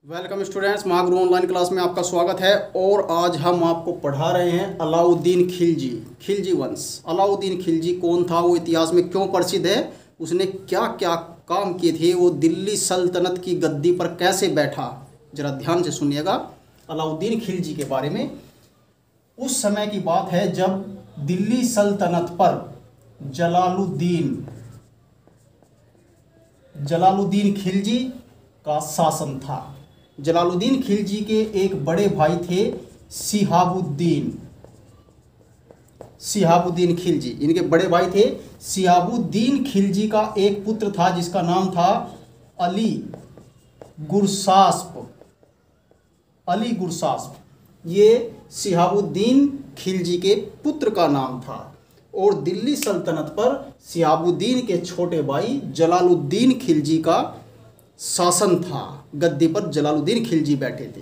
Welcome students, Mahaguru online class में आपका स्वागत है। और आज हम आपको पढ़ा रहे हैं अलाउद्दीन खिलजी, खिलजी वंश। अलाउद्दीन खिलजी कौन था, वो इतिहास में क्यों प्रसिद्ध है, उसने क्या क्या काम किए थे, वो दिल्ली सल्तनत की गद्दी पर कैसे बैठा, जरा ध्यान से सुनिएगा अलाउद्दीन खिलजी के बारे में। उस समय की बात है जब दिल्ली सल्तनत पर जलालुद्दीन खिलजी का शासन था। जलालुद्दीन खिलजी के एक बड़े भाई थे सिहाबुद्दीन खिलजी। इनके बड़े भाई थे सिहाबुद्दीन खिलजी का एक पुत्र था जिसका नाम था अली गुरसास्प। ये सिहाबुद्दीन खिलजी के पुत्र का नाम था। और दिल्ली सल्तनत पर सिहाबुद्दीन के छोटे भाई जलालुद्दीन खिलजी का शासन था। गद्दी पर जलालुद्दीन खिलजी बैठे थे।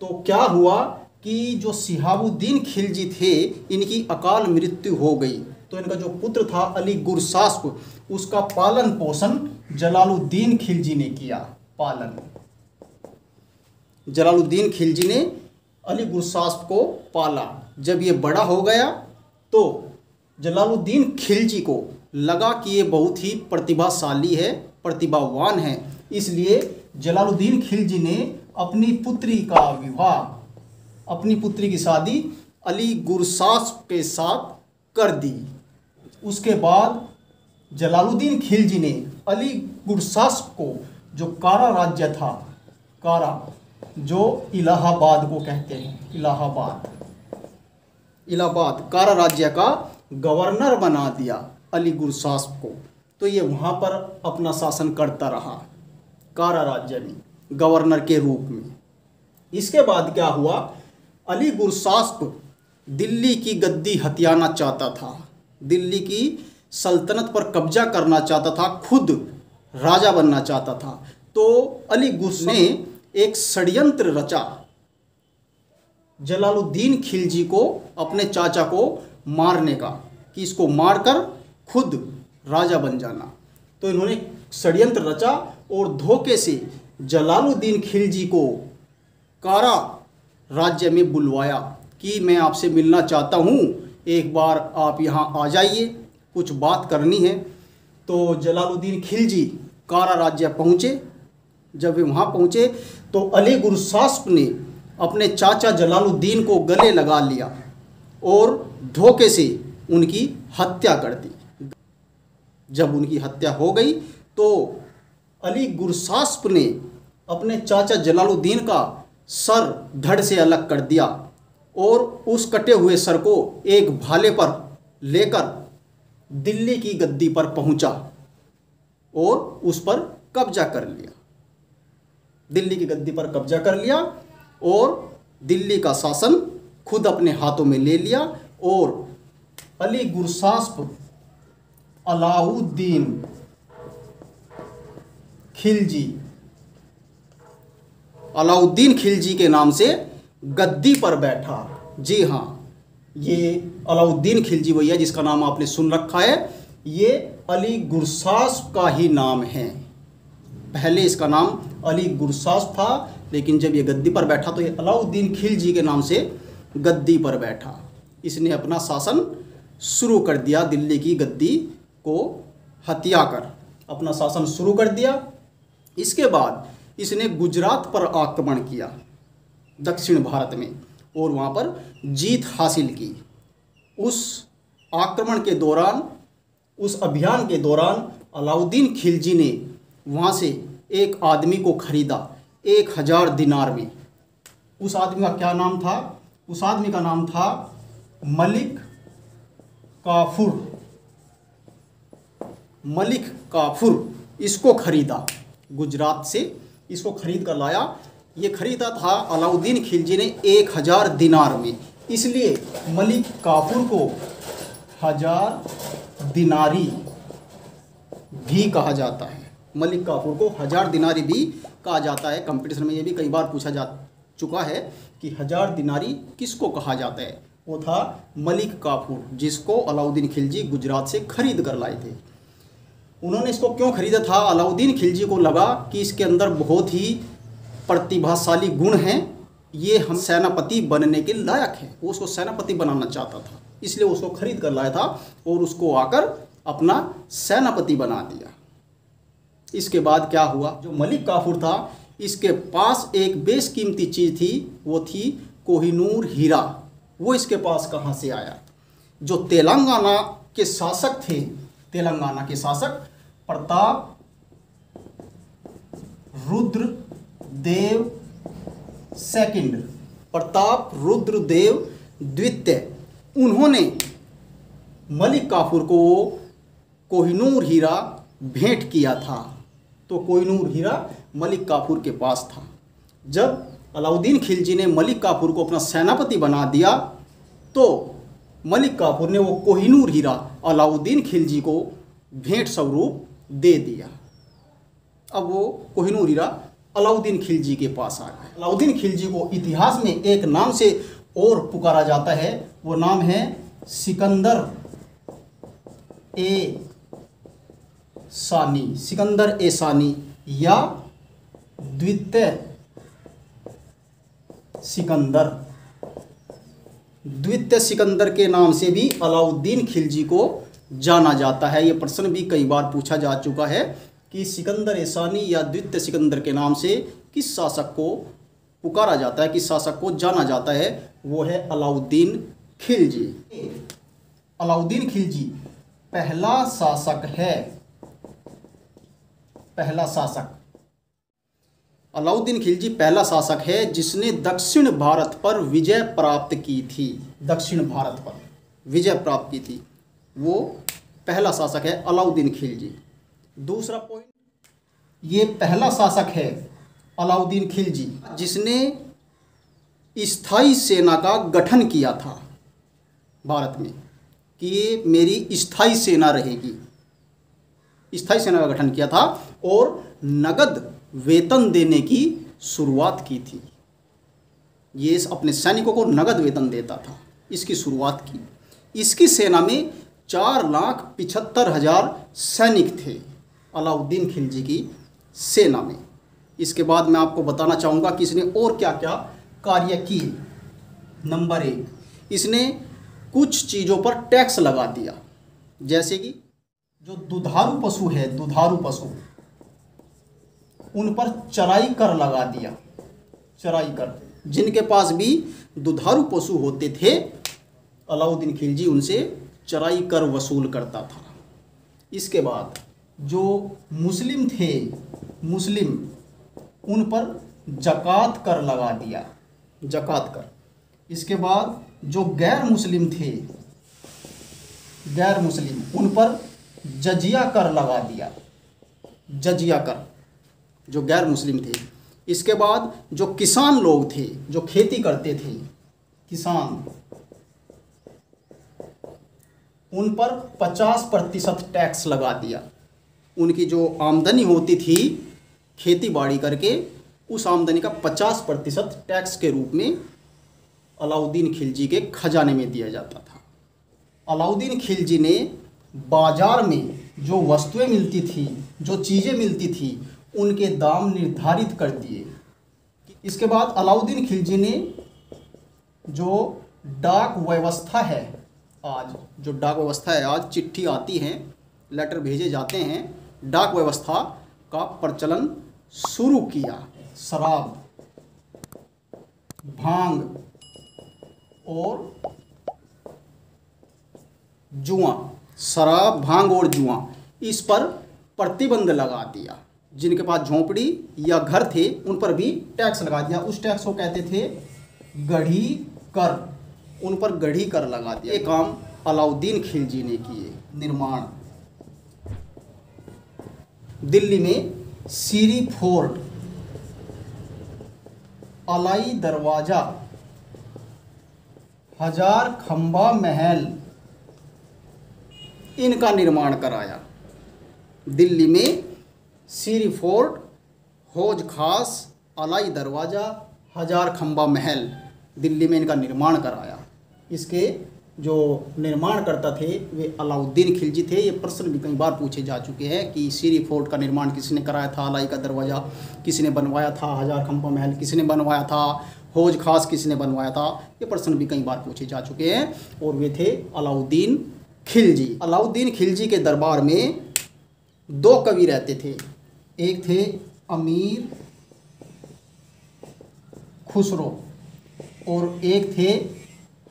तो क्या हुआ कि जो सिहाबुद्दीन खिलजी थे, इनकी अकाल मृत्यु हो गई। तो इनका जो पुत्र था अली गुरसास्प, उसका पालन पोषण जलालुद्दीन खिलजी ने किया। जलालुद्दीन खिलजी ने अली गुरसास्प को पाला। जब ये बड़ा हो गया तो जलालुद्दीन खिलजी को लगा कि ये बहुत ही प्रतिभाशाली है, प्रतिभावान है। इसलिए जलालुद्दीन खिलजी ने अपनी पुत्री की शादी अली गुरसास्प के साथ कर दी। उसके बाद जलालुद्दीन खिलजी ने अली गुरसास्प को जो कारा राज्य था, जो इलाहाबाद को कहते हैं, इलाहाबाद कारा राज्य का गवर्नर बना दिया अली गुरसास्प को। तो ये वहाँ पर अपना शासन करता रहा कारा राज्य में गवर्नर के रूप में। इसके बाद क्या हुआ, अली गुरसास्प दिल्ली की गद्दी हथियाना चाहता था, दिल्ली की सल्तनत पर कब्जा करना चाहता था, खुद राजा बनना चाहता था। तो अली गुरसास्प ने एक षड्यंत्र रचा जलालुद्दीन खिलजी को, अपने चाचा को मारने का, कि इसको मारकर खुद राजा बन जाना। तो इन्होंने षड्यंत्र रचा और धोखे से जलालुद्दीन खिलजी को कारा राज्य में बुलवाया कि मैं आपसे मिलना चाहता हूँ, एक बार आप यहाँ आ जाइए, कुछ बात करनी है। तो जलालुद्दीन खिलजी कारा राज्य पहुँचे। जब वे वहाँ पहुँचे तो अली गुरसास्प ने अपने चाचा जलालुद्दीन को गले लगा लिया और धोखे से उनकी हत्या कर दी। जब उनकी हत्या हो गई तो अली गुरसास्प ने अपने चाचा जलालुद्दीन का सर धड़ से अलग कर दिया और उस कटे हुए सर को एक भाले पर लेकर दिल्ली की गद्दी पर पहुंचा और उस पर कब्जा कर लिया। दिल्ली की गद्दी पर कब्जा कर लिया और दिल्ली का शासन खुद अपने हाथों में ले लिया। और अली गुरसास्प अलाउद्दीन खिलजी के नाम से गद्दी पर बैठा। जी हाँ, ये अलाउद्दीन खिलजी वही है जिसका नाम आपने सुन रखा है। ये अली गुरसास्प का ही नाम है। पहले इसका नाम अली गुरसास्प था, लेकिन जब ये गद्दी पर बैठा तो ये अलाउद्दीन खिलजी के नाम से गद्दी पर बैठा। इसने अपना शासन शुरू कर दिया, दिल्ली की गद्दी को हत्या कर अपना शासन शुरू कर दिया। इसके बाद इसने गुजरात पर आक्रमण किया, दक्षिण भारत में, और वहाँ पर जीत हासिल की। उस आक्रमण के दौरान, उस अभियान के दौरान अलाउद्दीन खिलजी ने वहाँ से एक आदमी को खरीदा 1000 दिनार में। उस आदमी का क्या नाम था? उस आदमी का नाम था मलिक काफूर। इसको खरीदा गुजरात से, इसको खरीद कर लाया। ये खरीदा था अलाउद्दीन खिलजी ने 1000 दिनार में। इसलिए मलिक काफूर को 1000 दिनारी भी कहा जाता है। मलिक काफूर को 1000 दिनारी भी कहा जाता है। कंपटीशन में ये भी कई बार पूछा जा चुका है कि 1000 दिनारी किसको कहा जाता है। वो था मलिक काफूर, जिसको अलाउद्दीन खिलजी गुजरात से खरीद कर लाए थे। उन्होंने इसको क्यों खरीदा था? अलाउद्दीन खिलजी को लगा कि इसके अंदर बहुत ही प्रतिभाशाली गुण हैं, ये हम सेनापति बनने के लायक हैं। वो उसको सेनापति बनाना चाहता था, इसलिए उसको खरीद कर लाया था और उसको आकर अपना सेनापति बना दिया। इसके बाद क्या हुआ, जो मलिक काफूर था इसके पास एक बेशकीमती चीज़ थी, वो थी कोहिनूर हीरा। वो इसके पास कहाँ से आया? जो तेलंगाना के शासक थे, तेलंगाना के शासक प्रताप रुद्र देव सेकंड, प्रताप रुद्र देव द्वितीय, उन्होंने मलिक काफूर को कोहिनूर हीरा भेंट किया था। तो कोहिनूर हीरा मलिक काफूर के पास था। जब अलाउद्दीन खिलजी ने मलिक काफूर को अपना सेनापति बना दिया तो मलिक काफूर ने वो कोहिनूर हीरा अलाउद्दीन खिलजी को भेंट स्वरूप दे दिया। अब वो कोहिनूर हीरा अलाउद्दीन खिलजी के पास आ गया। अलाउद्दीन खिलजी को इतिहास में एक नाम से और पुकारा जाता है, वो नाम है सिकंदर ए सानी, सिकंदर ए सानी या द्वितीय सिकंदर। द्वितीय सिकंदर के नाम से भी अलाउद्दीन खिलजी को जाना जाता है। ये प्रश्न भी कई बार पूछा जा चुका है कि सिकंदर ए सानी या द्वितीय सिकंदर के नाम से किस शासक को पुकारा जाता है, किस शासक को जाना जाता है, वो है अलाउद्दीन खिलजी। अलाउद्दीन खिलजी पहला शासक है, पहला शासक अलाउद्दीन खिलजी पहला शासक है जिसने दक्षिण भारत पर विजय प्राप्त की थी। दक्षिण भारत पर विजय प्राप्त की थी, वो पहला शासक है अलाउद्दीन खिलजी। दूसरा पॉइंट, ये पहला शासक है अलाउद्दीन खिलजी जिसने स्थायी सेना का गठन किया था भारत में, कि ये मेरी स्थायी सेना रहेगी। स्थायी सेना का गठन किया था और नगद वेतन देने की शुरुआत की थी। ये अपने सैनिकों को नगद वेतन देता था, इसकी शुरुआत की। इसकी सेना में 4,75,000 सैनिक थे अलाउद्दीन खिलजी की सेना में। इसके बाद मैं आपको बताना चाहूँगा कि इसने और क्या क्या कार्य किए। नंबर 1, इसने कुछ चीज़ों पर टैक्स लगा दिया, जैसे कि जो दुधारू पशु है, दुधारू पशु, उन पर चराई कर लगा दिया। चराई कर, जिनके पास भी दुधारू पशु होते थे अलाउद्दीन खिलजी उनसे चराई कर वसूल करता था। इसके बाद जो मुस्लिम थे, मुस्लिम, उन पर जकात कर लगा दिया, जकात कर। इसके बाद जो गैर मुस्लिम थे, गैर मुस्लिम, उन पर जजिया कर लगा दिया, जजिया कर, जो गैर मुस्लिम थे। इसके बाद जो किसान लोग थे, जो खेती करते थे, किसान, उन पर 50% टैक्स लगा दिया। उनकी जो आमदनी होती थी खेती बाड़ी करके, उस आमदनी का 50% टैक्स के रूप में अलाउद्दीन खिलजी के खजाने में दिया जाता था। अलाउद्दीन खिलजी ने बाजार में जो वस्तुएं मिलती थी, जो चीज़ें मिलती थी, उनके दाम निर्धारित कर दिए। इसके बाद अलाउद्दीन खिलजी ने जो डाक व्यवस्था है, आज जो डाक व्यवस्था है, आज चिट्ठी आती हैं, लेटर भेजे जाते हैं, डाक व्यवस्था का प्रचलन शुरू किया। शराब, भांग और जुआ, शराब, भांग और जुआ, इस पर प्रतिबंध लगा दिया। जिनके पास झोंपड़ी या घर थे उन पर भी टैक्स लगा दिया। उस टैक्स को कहते थे गढ़ी कर, उन पर गढ़ी कर लगा दिया। ये काम अलाउद्दीन खिलजी ने किए। निर्माण, दिल्ली में सीरी फोर्ट, अलाई दरवाज़ा, हजार खंबा महल, इनका निर्माण कराया। दिल्ली में सीरी फोर्ट, हौज खास, अलाई दरवाज़ा, हजार खंबा महल, दिल्ली में इनका निर्माण कराया। इसके जो निर्माण करता थे वे अलाउद्दीन खिलजी थे। ये प्रश्न भी कई बार पूछे जा चुके हैं कि सीरी फोर्ट का निर्माण किसने कराया था, अलाई का दरवाज़ा किसने बनवाया था, हजार खंपा महल किसने बनवाया था, हौज खास किसने बनवाया था। ये प्रश्न भी कई बार पूछे जा चुके हैं और वे थे अलाउद्दीन खिलजी। अलाउद्दीन खिलजी के दरबार में 2 कवि रहते थे। एक थे अमीर खुसरो और एक थे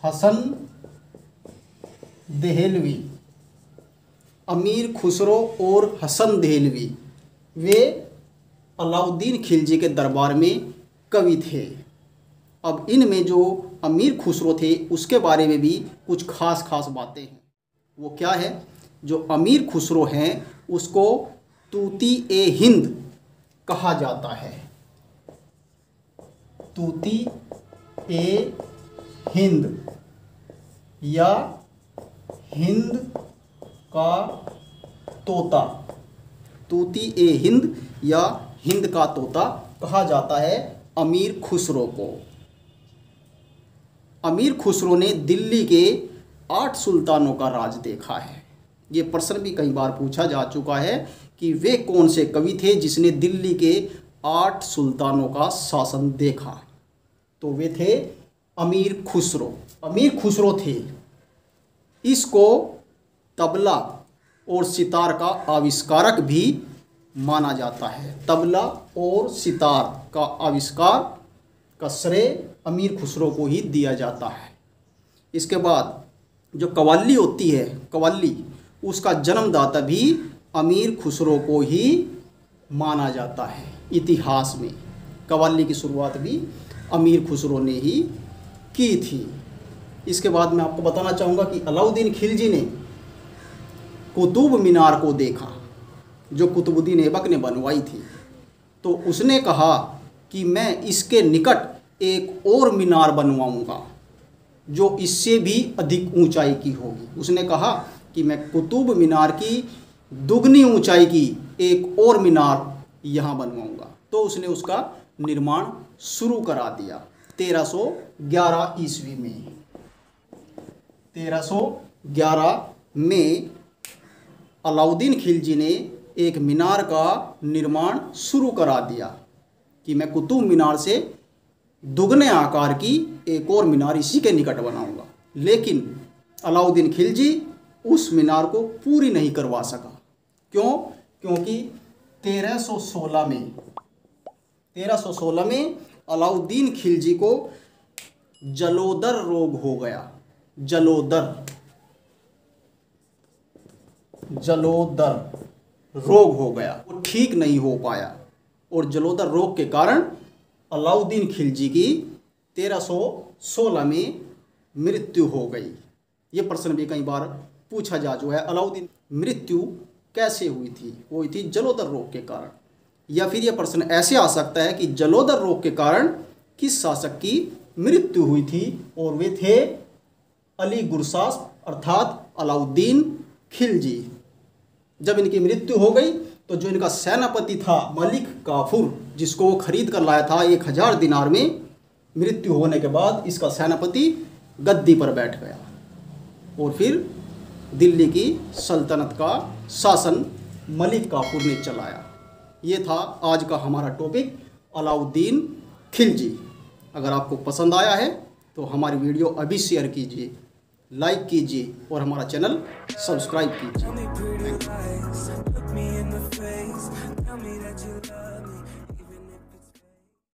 हसन देहलवी। अमीर खुसरो और हसन देहलवी वे अलाउद्दीन खिलजी के दरबार में कवि थे। अब इनमें जो अमीर खुसरो थे उसके बारे में भी कुछ खास बातें हैं। वो क्या है? जो अमीर खुसरो हैं उसको तूती ए हिंद कहा जाता है। तूती ए हिंद या हिंद का तोता, तूती ए हिंद या हिंद का तोता कहा जाता है अमीर खुसरो को। अमीर खुसरो ने दिल्ली के 8 सुल्तानों का राज देखा है। ये प्रश्न भी कई बार पूछा जा चुका है कि वे कौन से कवि थे जिसने दिल्ली के 8 सुल्तानों का शासन देखा। तो वे थे अमीर खुसरो। अमीर खुसरो थे। इसको तबला और सितार का आविष्कारक भी माना जाता है। तबला और सितार का आविष्कार का श्रेय अमीर खुसरो को ही दिया जाता है। इसके बाद जो कव्वाली होती है, कव्वाली, उसका जन्मदाता भी अमीर खुसरो को ही माना जाता है। इतिहास में कव्वाली की शुरुआत भी अमीर खुसरो ने ही की थी। इसके बाद मैं आपको बताना चाहूँगा कि अलाउद्दीन खिलजी ने कुतुब मीनार को देखा जो कुतुबुद्दीन ऐबक ने बनवाई थी। तो उसने कहा कि मैं इसके निकट एक और मीनार बनवाऊंगा जो इससे भी अधिक ऊंचाई की होगी। उसने कहा कि मैं कुतुब मीनार की दुगनी ऊंचाई की एक और मीनार यहाँ बनवाऊंगा। तो उसने उसका निर्माण शुरू करा दिया 1311 ईस्वी में। 1311 में अलाउद्दीन खिलजी ने एक मीनार का निर्माण शुरू करा दिया कि मैं कुतुब मीनार से दुगने आकार की एक और मीनार इसी के निकट बनाऊंगा। लेकिन अलाउद्दीन खिलजी उस मीनार को पूरी नहीं करवा सका। क्यों? क्योंकि 1316 में अलाउद्दीन खिलजी को जलोदर रोग हो गया। जलोदर रोग हो गया, वो ठीक नहीं हो पाया और जलोदर रोग के कारण अलाउद्दीन खिलजी की 1316 में मृत्यु हो गई। ये प्रश्न भी कई बार पूछा जा चुका है, अलाउद्दीन मृत्यु कैसे हुई थी? हुई थी जलोदर रोग के कारण। या फिर यह प्रश्न ऐसे आ सकता है कि जलोदर रोग के कारण किस शासक की मृत्यु हुई थी? और वे थे अली गुरसास अर्थात अलाउद्दीन खिलजी। जब इनकी मृत्यु हो गई तो जो इनका सेनापति था मलिक काफूर, जिसको वो खरीद कर लाया था 1000 दिनार में, मृत्यु होने के बाद इसका सेनापति गद्दी पर बैठ गया और फिर दिल्ली की सल्तनत का शासन मलिक काफूर ने चलाया। ये था आज का हमारा टॉपिक अलाउद्दीन खिलजी। अगर आपको पसंद आया है तो हमारी वीडियो अभी शेयर कीजिए, लाइक कीजिए और हमारा चैनल सब्सक्राइब कीजिए।